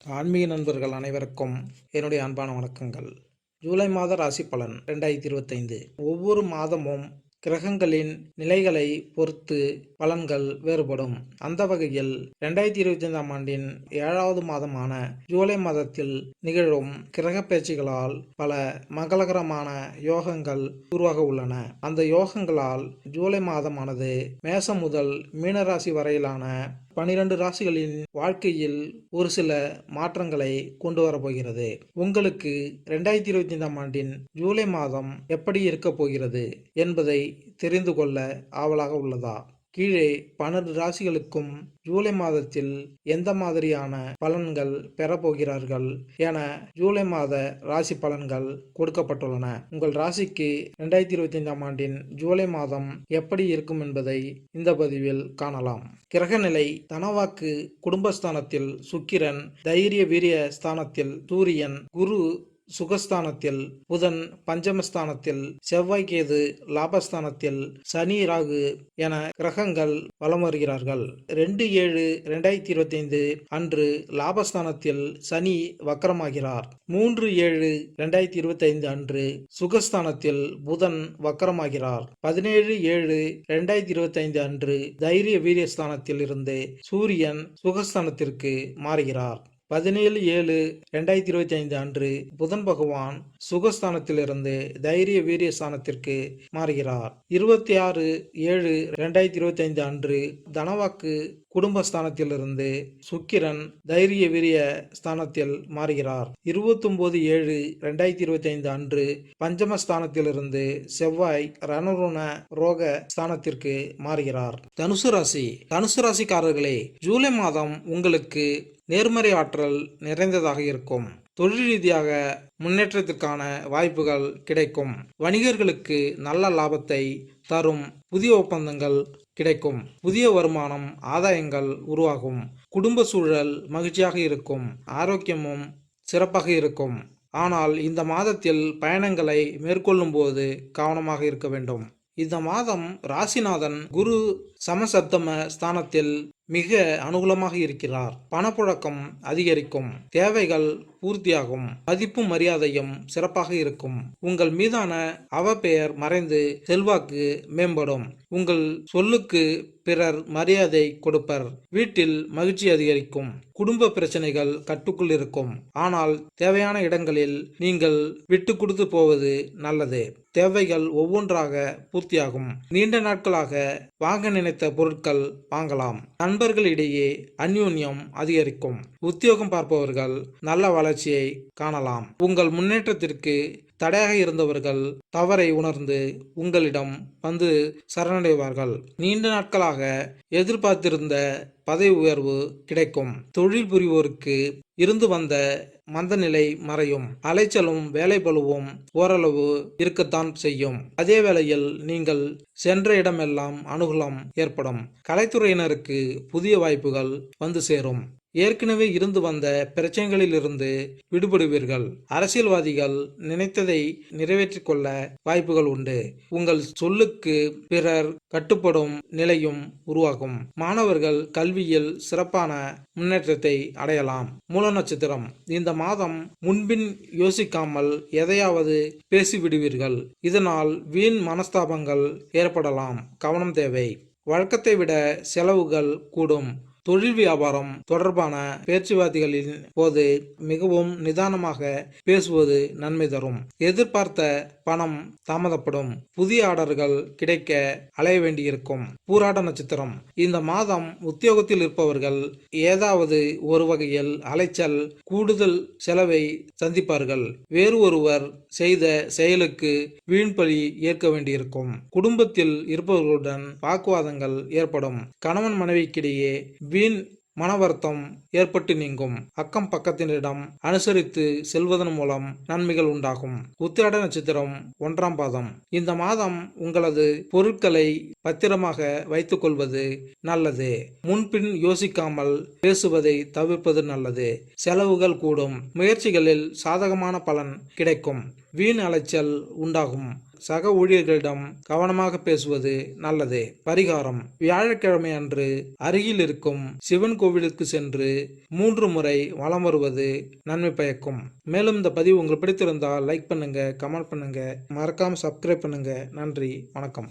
ஆன்மீக நண்பர்கள் அனைவருக்கும் என்னுடைய அன்பான வணக்கங்கள். ஜூலை மாத ராசி பலன் 2025. ஒவ்வொரு மாதமும் கிரகங்களின் நிலைகளை பொறுத்து பலன்கள் வேறுபடும். அந்த வகையில் 2025ஆம் ஆண்டின் 7வது மாதமான ஜூலை மாதத்தில் நிகழும் கிரக பயிற்சிகளால் பல மங்களகரமான யோகங்கள் உருவாக உள்ளன. அந்த யோகங்களால் ஜூலை மாதமானது மேசம் முதல் மீனராசி வரையிலான 12 ராசிகளின் வாழ்க்கையில் ஒரு சில மாற்றங்களை கொண்டு வரப்போகிறது. உங்களுக்கு 2025ஆம் ஆண்டின் ஜூலை மாதம் எப்படி இருக்க போகிறது என்பதை தெரிந்து கொள்ள ஆவலாக உள்ளதா? கீழே 12 ராசிகளுக்கும் ஜூலை மாதத்தில் எந்த மாதிரியான பலன்கள் பெறப்போகிறார்கள் என ஜூலை மாத ராசி பலன்கள் கொடுக்கப்பட்டுள்ளன. உங்கள் ராசிக்கு 2025ஆம் ஆண்டின் ஜூலை மாதம் எப்படி இருக்கும் என்பதை இந்த பதிவில் காணலாம். கிரகநிலை: தனவாக்கு குடும்பஸ்தானத்தில் சுக்கிரன், தைரிய வீரிய ஸ்தானத்தில் சூரியன், குரு சுகஸ்தானத்தில், புதன் பஞ்சமஸ்தானத்தில், செவ்வாய் கேது லாபஸ்தானத்தில், சனி ராகு என கிரகங்கள் வலம் வருகிறார்கள். 2/7/2025 அன்று லாபஸ்தானத்தில் சனி வக்கரமாகிறார். 3/7/2025 அன்று சுகஸ்தானத்தில் புதன் வக்கரமாகிறார். 17/7/2025 அன்று தைரிய வீரியஸ்தானத்தில் இருந்து சூரியன் சுகஸ்தானத்திற்கு மாறுகிறார். 17/7/2025 அன்று புதன் பகவான் சுகஸ்தானத்திலிருந்து தைரிய வீரிய ஸ்தானத்திற்கு மாறுகிறார். 26/7/2025 அன்று தனவாக்கு குடும்பஸ்தானத்திலிருந்து சுக்கிரன் தைரிய வீரிய ஸ்தானத்தில் மாறுகிறார். 29/7/2025 அன்று பஞ்சமஸ்தானத்திலிருந்து செவ்வாய் ரணருண ரோக ஸ்தானத்திற்கு மாறுகிறார். தனுசு ராசி: தனுசு ராசிக்காரர்களே, ஜூலை மாதம் உங்களுக்கு நேர்மறை ஆற்றல் நிறைந்ததாக இருக்கும். தொழில் ரீதியாக முன்னேற்றத்திற்கான வாய்ப்புகள் கிடைக்கும். வணிகர்களுக்கு நல்ல லாபத்தை தரும் புதிய ஒப்பந்தங்கள் கிடைக்கும். புதிய வருமானம் ஆதாயங்கள் உருவாகும். குடும்ப சூழல் மகிழ்ச்சியாக இருக்கும். ஆரோக்கியமும் சிறப்பாக இருக்கும். ஆனால் இந்த மாதத்தில் பயணங்களை மேற்கொள்ளும் போது கவனமாக இருக்க வேண்டும். இந்த மாதம் ராசிநாதன் குரு சமசப்தம ஸ்தானத்தில் மிக அனுகூலமாக இருக்கிறார். பணப்புழக்கம் அதிகரிக்கும். தேவைகள் பூர்த்தியாகும். மதிப்பும் மரியாதையும் சிறப்பாக இருக்கும். உங்கள் மீதான அவப்பெயர் மறைந்து செல்வாக்கு மேம்படும். உங்கள் சொல்லுக்கு பிறர் மரியாதை கொடுப்பர். வீட்டில் மகிழ்ச்சி அதிகரிக்கும். குடும்ப பிரச்சனைகள் கட்டுக்குள் இருக்கும். ஆனால் தேவையான இடங்களில் நீங்கள் விட்டு கொடுத்து போவது நல்லது. தேவைகள் ஒவ்வொன்றாக பூர்த்தியாகும். நீண்ட நாட்களாக வாங்க நினைத்த பொருட்கள் வாங்கலாம். நண்பர்களிடையே அந்யோன்யம் அதிகரிக்கும். உத்தியோகம் பார்ப்பவர்கள் நல்ல வளர்ச்சியை காணலாம். உங்கள் முன்னேற்றத்திற்கு தடையாக இருந்தவர்கள் தவறை உணர்ந்து உங்களிடம் வந்து சரணடைவார்கள். நீண்ட நாட்களாக எதிர்பார்த்திருந்த பதவி உயர்வு கிடைக்கும். தொழில் புரிவோருக்கு இருந்து வந்த மந்தநிலை மறையும். அலைச்சலும் வேலைப்பளுவும் ஓரளவு இருக்கத்தான் செய்யும். அதே வேளையில் நீங்கள் சென்ற இடமெல்லாம் அனுகூலம் ஏற்படும். கலைத்துறையினருக்கு புதிய வாய்ப்புகள் வந்து சேரும். ஏற்கனவே இருந்து வந்த பிரச்சனைகளிலிருந்து விடுபடுவீர்கள். அரசியல்வாதிகள் நினைத்ததை நிறைவேற்றிக் கொள்ள வாய்ப்புகள் உண்டு. உங்கள் சொல்லுக்கு பிறர் கட்டுப்படும் நிலையும் உருவாகும். மாணவர்கள் கல்வியில் சிறப்பான முன்னேற்றத்தை அடையலாம். மூல நட்சத்திரம்: இந்த மாதம் முன்பின் யோசிக்காமல் எதையாவது பேசிவிடுவீர்கள். இதனால் வீண் மனஸ்தாபங்கள் ஏற்படலாம். கவனம் தேவை. வழக்கத்தை விட செலவுகள் கூடும். தொழில் வியாபாரம் தொடர்பான பேச்சுவார்த்தைகளின் போது மிகவும் நிதானமாக பேசுவது நன்மை தரும். எதிர்பார்த்த பணம் தாமதப்படும். புதிய ஆர்டர்கள் கிடைக்க அலைய வேண்டியிருக்கும். பூராட நட்சத்திரம்: இந்த மாதம் உத்தியோகத்தில் இருப்பவர்கள் ஏதாவது ஒரு வகையில் அலைச்சல், கூடுதல் செலவை சந்திப்பார்கள். வேறு ஒருவர் செய்த செயலுக்கு வீண்பழி ஏற்க வேண்டியிருக்கும். குடும்பத்தில் இருப்பவர்களுடன் வாக்குவாதங்கள் ஏற்படும். கணவன் மனைவிக்கிடையே வீண் மன வருத்தம் ஏற்பட்டு நீங்கும். அக்கம் பக்கத்தினரிடம் அனுசரித்து செல்வதன் மூலம் நன்மைகள் உண்டாகும். உத்திராட நட்சத்திரம் 1ஆம் பாதம்: இந்த மாதம் உங்களது பொருட்களை பத்திரமாக வைத்துக் கொள்வது நல்லது. முன்பின் யோசிக்காமல் பேசுவதை தவிர்ப்பது நல்லது. செலவுகள் கூடும். முயற்சிகளில் சாதகமான பலன் கிடைக்கும். வீண் அலைச்சல் உண்டாகும். சக ஊழியர்களிடம் கவனமாக பேசுவது நல்லது. பரிகாரம்: வியாழக்கிழமை அன்று அருகில் இருக்கும் சிவன் கோவிலுக்கு சென்று 3 முறை வலம் வருவது நன்மை பயக்கும். மேலும் இந்த பதிவு உங்களுக்கு பிடித்திருந்தால் லைக் பண்ணுங்க, கமெண்ட் பண்ணுங்க, மறக்காம சப்ஸ்கிரைப் பண்ணுங்க. நன்றி, வணக்கம்.